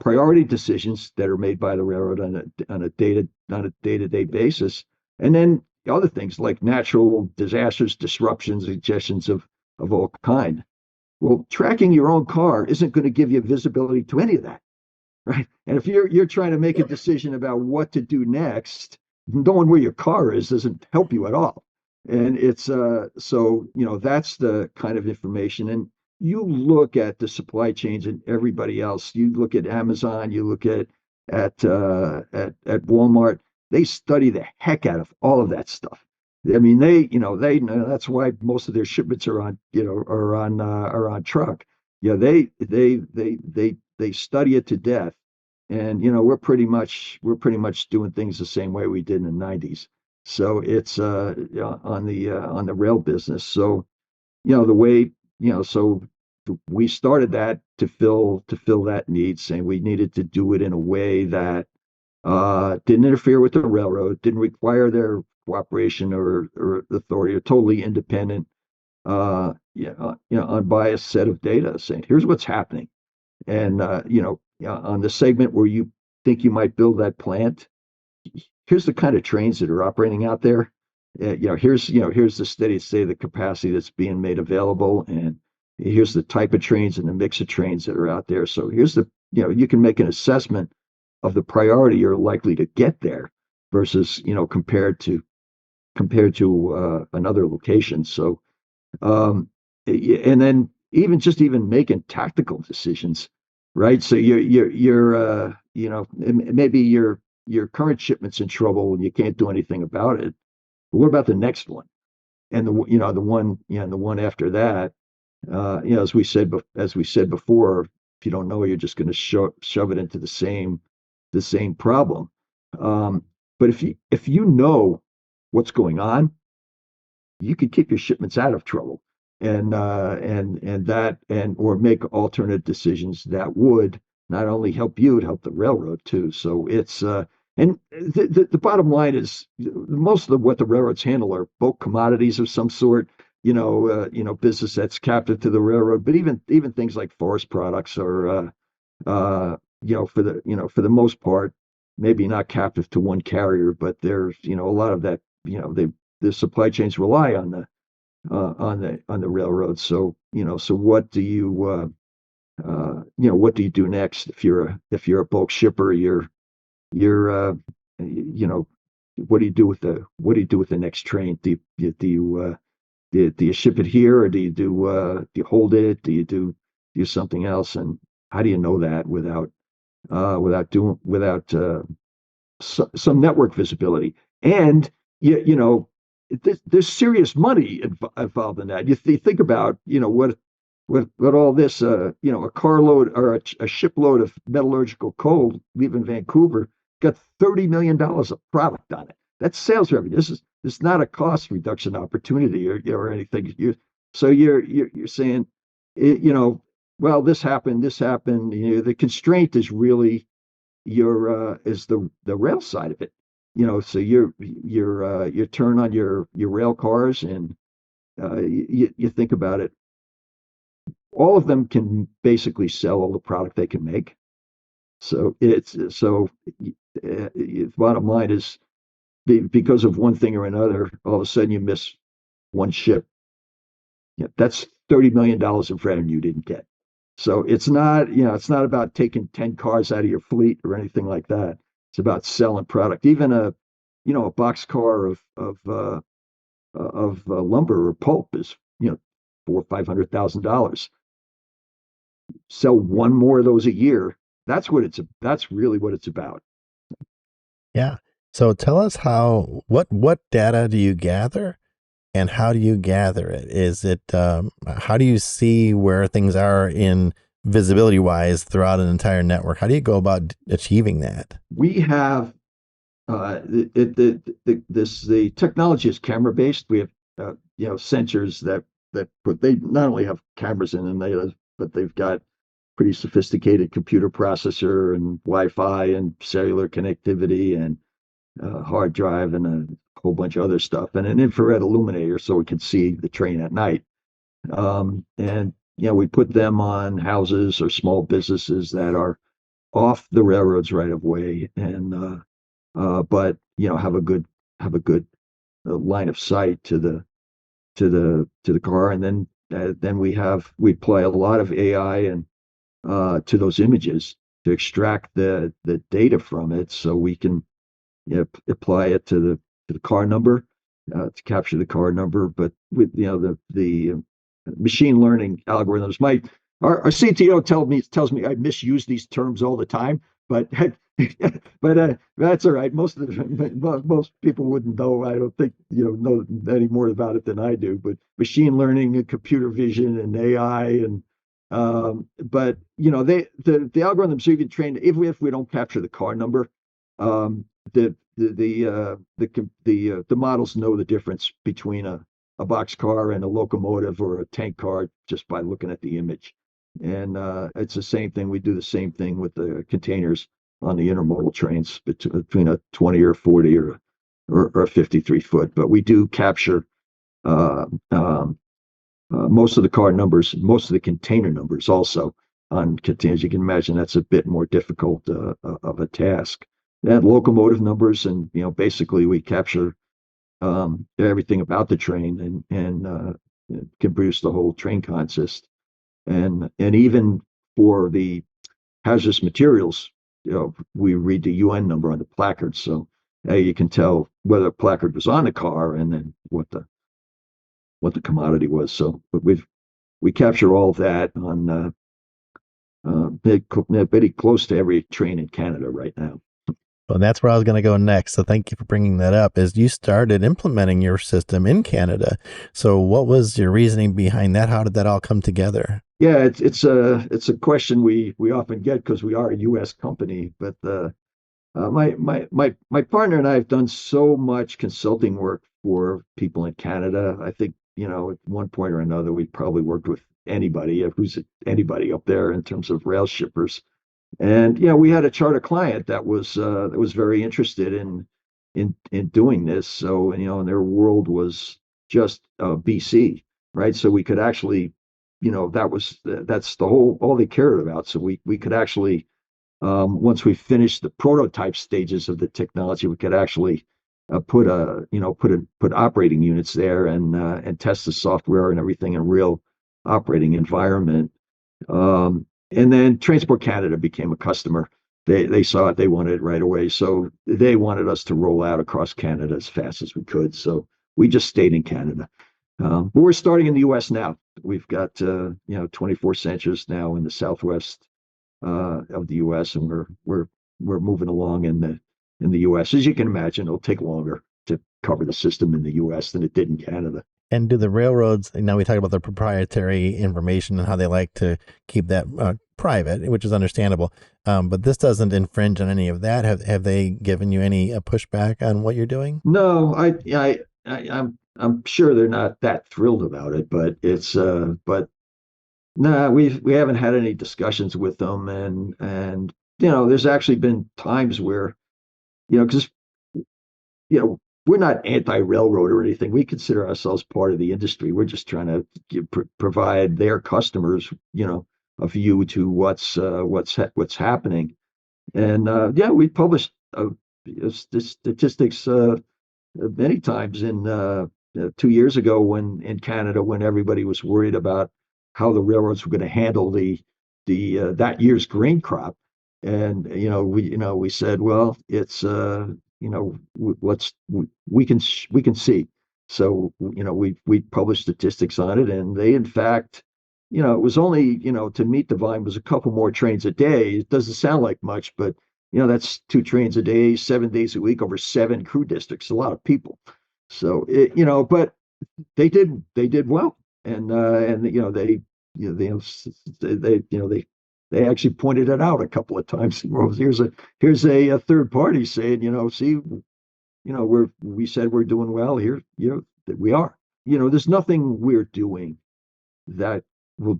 priority decisions that are made by the railroad on a day-to-day basis, and then other things like natural disasters, disruptions, suggestions of all kind. Well, tracking your own car isn't going to give you visibility to any of that, right? And if you're trying to make a decision about what to do next, knowing where your car is doesn't help you at all. And it's so that's the kind of information. And you look at the supply chains and everybody else. You look at Amazon. You look at Walmart. They study the heck out of all of that stuff. I mean, they know that's why most of their shipments are on truck. They study it to death, and we're pretty much doing things the same way we did in the '90s. So it's on the rail business. So the way so we started that to fill that need, saying we needed to do it in a way that didn't interfere with the railroad, didn't require their cooperation or authority, or totally independent, unbiased set of data, saying here's what's happening. And on the segment where you think you might build that plant, here's the kind of trains that are operating out there. Here's the steady state of the capacity that's being made available, and here's the type of trains and the mix of trains that are out there. So you can make an assessment of the priority you're likely to get there versus compared to another location. So and then even making tactical decisions, right? So maybe your current shipment's in trouble and you can't do anything about it. But what about the next one? And the one after that? As we said before, if you don't know, you're just going to shove it into the same problem. But if you know what's going on, you could keep your shipments out of trouble, or make alternate decisions that would not only help you, it help the railroad too. So And the bottom line is most of what the railroads handle are bulk commodities of some sort, business that's captive to the railroad, but even things like forest products are, for the most part, maybe not captive to one carrier, but there's, a lot of that, the supply chains rely on the railroads. So, so what do you do next if you're a bulk shipper? You're you know what do you do with the next train? Do you ship it here, or do you hold it? Do something else? And how do you know that without some network visibility? And there's serious money involved in that. You think about what all this a carload or a shipload of metallurgical coal leaving Vancouver got $30 million of product on it. That's sales revenue. This is not a cost reduction opportunity or anything. You're saying, well, this happened, this happened. The constraint is really is the rail side of it. So your turn on your rail cars, and you think about it. All of them can basically sell all the product they can make. So the bottom line is, because of one thing or another, all of a sudden you miss one ship. Yeah, that's $30 million of revenue you didn't get. So it's not about taking 10 cars out of your fleet or anything like that. It's about selling product. Even a box car of lumber or pulp is, $400,000-500,000. Sell one more of those a year. That's really what it's about. Yeah. So tell us what data do you gather, and how do you gather it? Is it, how do you see where things are in visibility wise throughout an entire network? How do you go about achieving that? We have the technology is camera based. We have sensors but they not only have cameras in them, but they've got pretty sophisticated computer processor and Wi-Fi and cellular connectivity and hard drive and a whole bunch of other stuff, and an infrared illuminator so we can see the train at night. And we put them on houses or small businesses that are off the railroads right of way, and but have a good line of sight to the car. And then we apply a lot of AI and to those images to extract the data from it, so we can apply it to the car number, to capture the car number. But with the machine learning algorithms, our CTO tells me I misuse these terms all the time, but that's all right. Most people wouldn't know. I don't think know any more about it than I do. But machine learning and computer vision and AI, and but the algorithms are even trained, even if we don't capture the car number. The models know the difference between a box car and a locomotive or a tank car just by looking at the image. And it's the same thing. We do the same thing with the containers on the intermodal trains between a 20 or 40 or a 53 foot. But we do capture most of the car numbers, most of the container numbers also on containers. You can imagine that's a bit more difficult of a task. And locomotive numbers, and basically we capture everything about the train, and can produce the whole train consist. And even for the hazardous materials, we read the UN number on the placard, so you can tell whether a placard was on the car and then what the commodity was. So, but we capture all of that on pretty close to every train in Canada right now. Well, that's where I was going to go next. So thank you for bringing that up. As you started implementing your system in Canada, so what was your reasoning behind that? How did that all come together? Yeah, it's a question we often get because we are a U.S. company. But my partner and I have done so much consulting work for people in Canada. I think at one point or another we probably worked with anybody up there in terms of rail shippers. And we had a charter client that was very interested in doing this. So and their world was just BC, right? So we could actually, that's all they cared about. So we could actually, once we finished the prototype stages of the technology, we could actually put operating units there and test the software and everything in real operating environment. And then Transport Canada became a customer. They saw it, they wanted it right away. So they wanted us to roll out across Canada as fast as we could. So we just stayed in Canada. But we're starting in the US now. We've got 24 centers now in the southwest of the US, and we're moving along in the US. As you can imagine, it'll take longer to cover the system in the US than it did in Canada. And do the railroads, now we talk about the proprietary information and how they like to keep that private, which is understandable. But this doesn't infringe on any of that. Have they given you any pushback on what you're doing? No, I'm sure they're not that thrilled about it, but but no, we haven't had any discussions with them, and there's actually been times where because we're not anti-railroad or anything. We consider ourselves part of the industry. We're just trying to provide their customers, a view to what's happening. And we published statistics many times in 2 years ago in Canada, when everybody was worried about how the railroads were going to handle the that year's grain crop. And we said, well, it's we can see. So we published statistics on it, and they in fact, it was only to meet the volume was a couple more trains a day. It doesn't sound like much, but that's 2 trains a day, 7 days a week over 7 crew districts. A lot of people. So but they did well, and they actually pointed it out a couple of times. Well, here's a third party saying, see, we said we're doing well here. We are. There's nothing we're doing that will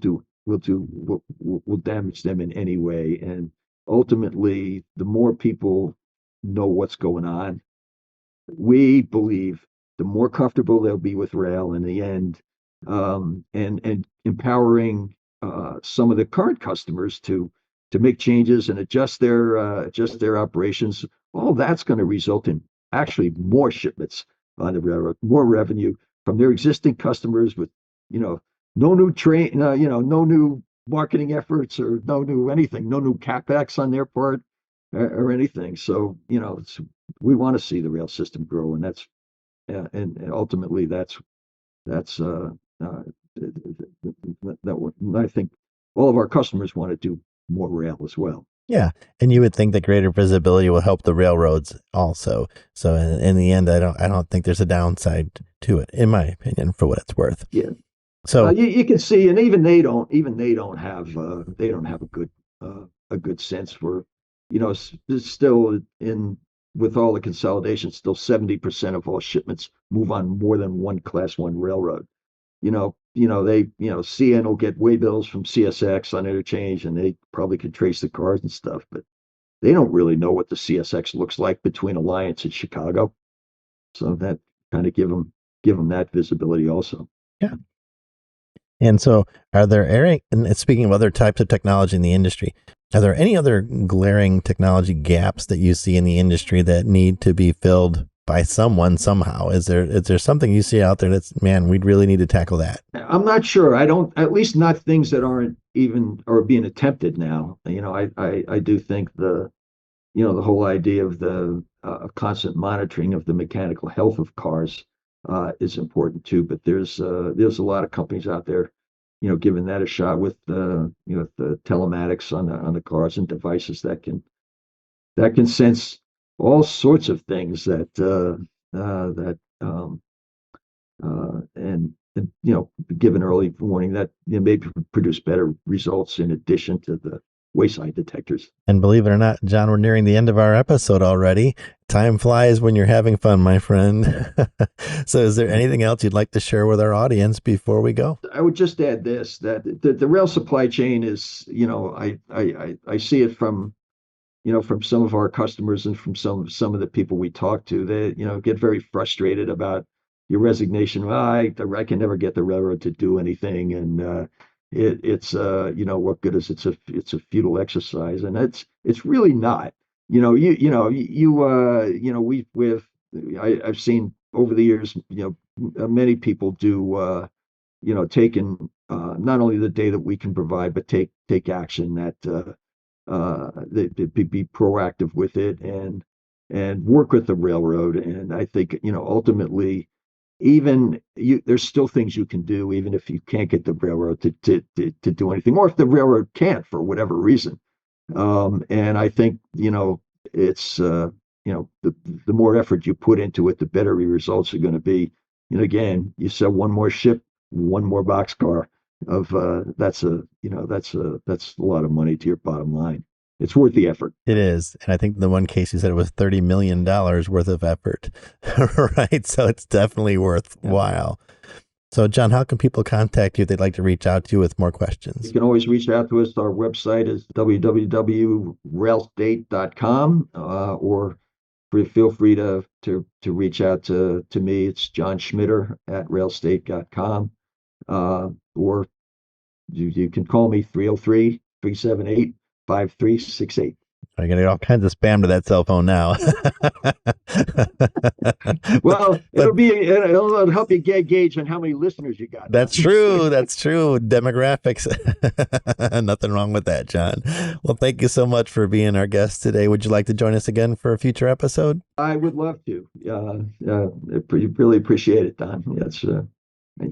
damage them in any way. And ultimately, the more people know what's going on, we believe the more comfortable they'll be with rail in the end, and empowering some of the current customers to make changes and adjust their operations. All that's going to result in actually more shipments on the railroad, more revenue from their existing customers with no new no new marketing efforts or no new anything, no new capex on their part or anything. So we want to see the rail system grow, and that's and ultimately that's that I think all of our customers want to do more rail as well. Yeah, and you would think that greater visibility will help the railroads also. So in the end, I don't think there's a downside to it, in my opinion, for what it's worth. Yeah. So you can see, and even they don't have a good sense for it's still in with all the consolidation, still 70% of all shipments move on more than one Class 1 railroad. They CN will get waybills from CSX on interchange, and they probably can trace the cars and stuff, but they don't really know what the CSX looks like between Alliance and Chicago. So that kind of give them that visibility also. Yeah. And so and speaking of other types of technology in the industry, are there any other glaring technology gaps that you see in the industry that need to be filled by someone somehow? Is there something you see out there that's, man, we'd really need to tackle that? I'm not sure. I don't, at least not things that aren't even or being attempted now. I do think the whole idea of the constant monitoring of the mechanical health of cars is important too. But there's a lot of companies out there, giving that a shot with the telematics on the cars and devices that can sense all sorts of things and give an early warning that maybe produce better results in addition to the wayside detectors. And believe it or not, John, we're nearing the end of our episode already. Time flies when you're having fun, my friend. So is there anything else you'd like to share with our audience before we go? I would just add this, that the rail supply chain is, I see it from, from some of our customers and from some of the people we talk to. They, get very frustrated about your resignation. Well, I can never get the railroad to do anything, and it's what good is it's a futile exercise, and it's really not. I've seen over the years, many people do, taking not only the data that we can provide, but take action that they be proactive with it and work with the railroad. And I think, ultimately, there's still things you can do, even if you can't get the railroad to do anything, or if the railroad can't for whatever reason. And I think, it's, the more effort you put into it, the better your results are going to be. And again, you sell one more ship, one more boxcar of, that's a lot of money to your bottom line. It's worth the effort. It is. And I think in the one case you said it was $30 million worth of effort, right? So it's definitely worthwhile. Yeah. So, John, how can people contact you if they'd like to reach out to you with more questions? You can always reach out to us. Our website is www.railstate.com, or feel free to reach out to me. It's John Schmitter at railstate.com, or you can call me 303-378-5368. I get all kinds of spam to that cell phone now. Well, it'll help you gauge on how many listeners you got. That's true. That's true. Demographics. Nothing wrong with that, John. Well, thank you so much for being our guest today. Would you like to join us again for a future episode? I would love to. Really appreciate it, Don. That's I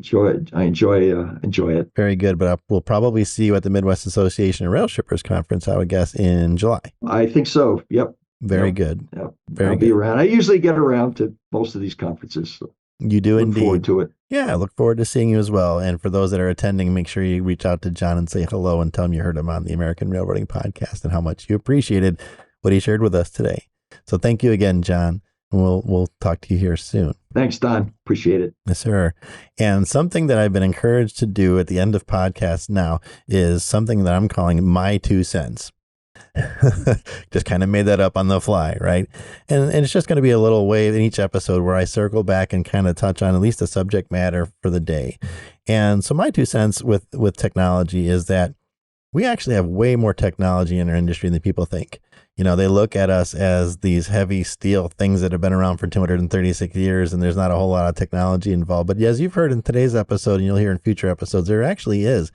enjoy it. Very good. But we'll probably see you at the Midwest Association of Rail Shippers Conference, I would guess, in July. I think so. Yep. Very good. Yep. I'll be around. I usually get around to most of these conferences. So you do indeed. Look forward to it. Yeah, I look forward to seeing you as well. And for those that are attending, make sure you reach out to John and say hello and tell him you heard him on the American Railroading Podcast and how much you appreciated what he shared with us today. So thank you again, John. We'll talk to you here soon. Thanks, Don. Appreciate it. Yes, sir. And something that I've been encouraged to do at the end of podcasts now is something that I'm calling my 2 cents. Just kind of made that up on the fly, right? And it's just going to be a little way in each episode where I circle back and kind of touch on at least a subject matter for the day. And so my 2 cents with technology is that we actually have way more technology in our industry than people think. They look at us as these heavy steel things that have been around for 236 years, and there's not a whole lot of technology involved. But as you've heard in today's episode, and you'll hear in future episodes, there actually is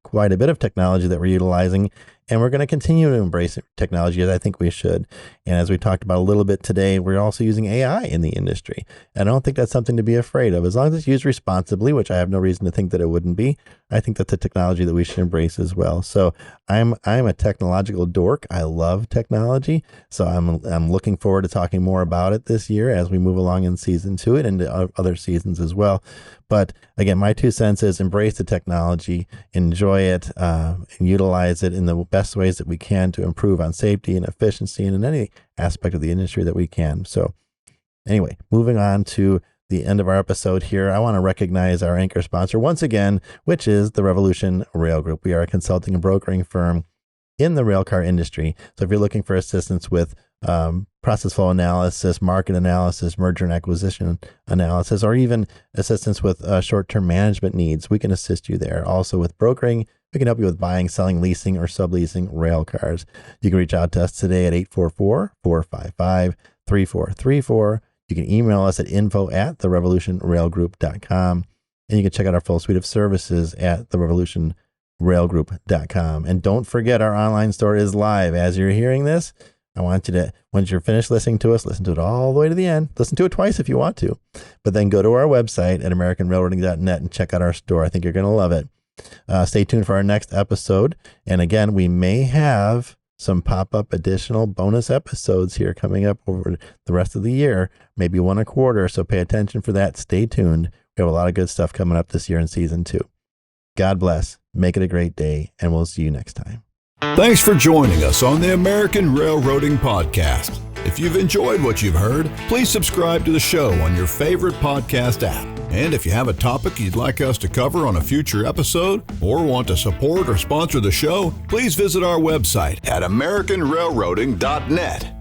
quite a bit of technology that we're utilizing, and we're going to continue to embrace technology, as I think we should. And as we talked about a little bit today, we're also using AI in the industry. And I don't think that's something to be afraid of. As long as it's used responsibly, which I have no reason to think that it wouldn't be, I think that's a technology that we should embrace as well. So I'm a technological dork. I love technology. So I'm looking forward to talking more about it this year as we move along in season 2 and into other seasons as well. But again, my 2 cents is embrace the technology, enjoy it, and utilize it in the best ways that we can to improve on safety and efficiency and in any aspect of the industry that we can. So anyway, moving on to the end of our episode here, I want to recognize our anchor sponsor once again, which is the Revolution Rail Group. We are a consulting and brokering firm in the railcar industry. So if you're looking for assistance with process flow analysis, market analysis, merger and acquisition analysis, or even assistance with short-term management needs, we can assist you there. Also with brokering, we can help you with buying, selling, leasing, or subleasing rail cars. You can reach out to us today at 844-455-3434. You can email us at info@therevolutionrailgroup.com. And you can check out our full suite of services at therevolutionrailgroup.com. And don't forget, our online store is live. As you're hearing this, I want you to, once you're finished listening to us, listen to it all the way to the end. Listen to it twice if you want to. But then go to our website at americanrailroading.net and check out our store. I think you're going to love it. Stay tuned for our next episode. And again, we may have some pop-up additional bonus episodes here coming up over the rest of the year, maybe 1 a quarter. So pay attention for that. Stay tuned. We have a lot of good stuff coming up this year in season 2. God bless. Make it a great day, and we'll see you next time. Thanks for joining us on the American Railroading Podcast. If you've enjoyed what you've heard, please subscribe to the show on your favorite podcast app. And if you have a topic you'd like us to cover on a future episode or want to support or sponsor the show, please visit our website at AmericanRailroading.net.